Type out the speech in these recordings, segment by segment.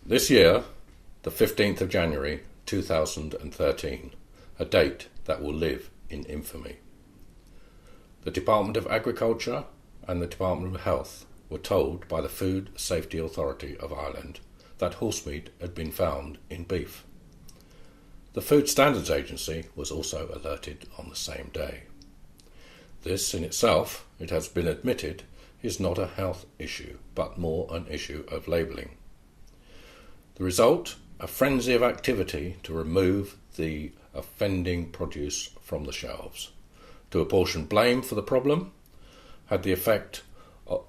This year, the 15th of January 2013, a date that will live in infamy. The Department of Agriculture and the Department of Health were told by the Food Safety Authority of Ireland that horsemeat had been found in beef. The Food Standards Agency was also alerted on the same day. This in itself, it has been admitted, is not a health issue, but more an issue of labelling. The result, a frenzy of activity to remove the offending produce from the shelves. To apportion blame for the problem had the effect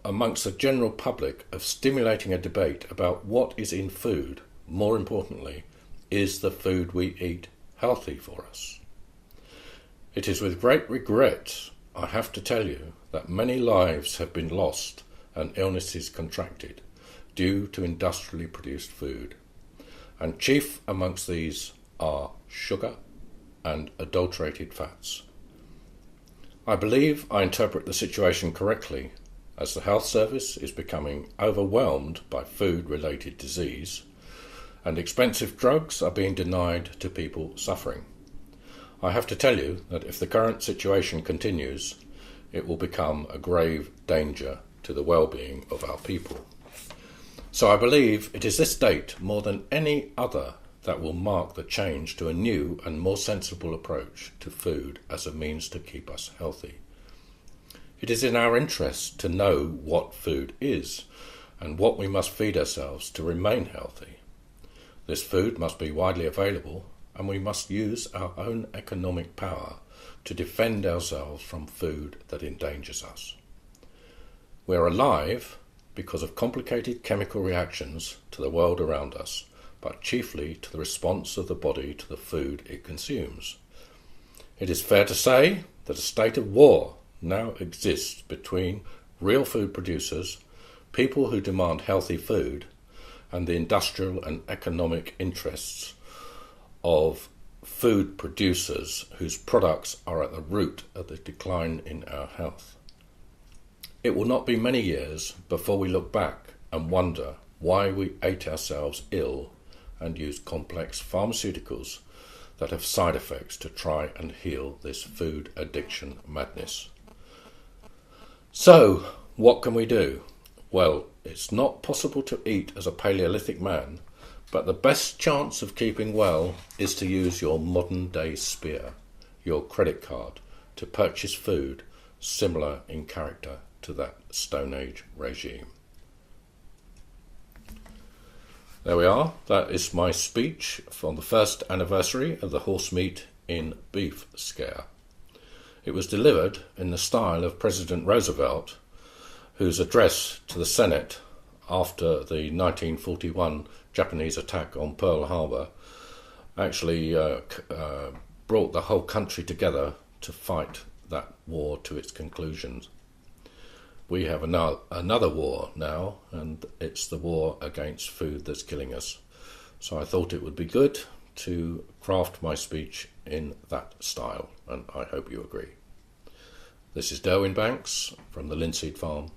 amongst the general public of stimulating a debate about what is in food. More importantly, is the food we eat healthy for us? It is with great regret I have to tell you that many lives have been lost and illnesses contracted due to industrially produced food, and chief amongst these are sugar and adulterated fats. I believe I interpret the situation correctly, as the health service is becoming overwhelmed by food-related disease, and expensive drugs are being denied to people suffering. I have to tell you that if the current situation continues, it will become a grave danger to the well-being of our people. So I believe it is this date, more than any other, that will mark the change to a new and more sensible approach to food as a means to keep us healthy. It is in our interest to know what food is and what we must feed ourselves to remain healthy. This food must be widely available, and we must use our own economic power to defend ourselves from food that endangers us. We are alive because of complicated chemical reactions to the world around us, but chiefly to the response of the body to the food it consumes. It is fair to say that a state of war now exists between real food producers, people who demand healthy food, and the industrial and economic interests of food producers whose products are at the root of the decline in our health. It will not be many years before we look back and wonder why we ate ourselves ill and used complex pharmaceuticals that have side effects to try and heal this food addiction madness. So, what can we do? Well, it's not possible to eat as a Paleolithic man, but the best chance of keeping well is to use your modern day spear, your credit card, to purchase food similar in character to that Stone Age regime. There we are. That is my speech from the first anniversary of the horsemeat in beef scare. It was delivered in the style of President Roosevelt, whose address to the Senate after the 1941 Japanese attack on Pearl Harbor actually brought the whole country together to fight that war to its conclusion. We have another war now, and it's the war against food that's killing us. So I thought it would be good to craft my speech in that style, and I hope you agree. This is Durwin Banks from the Linseed Farm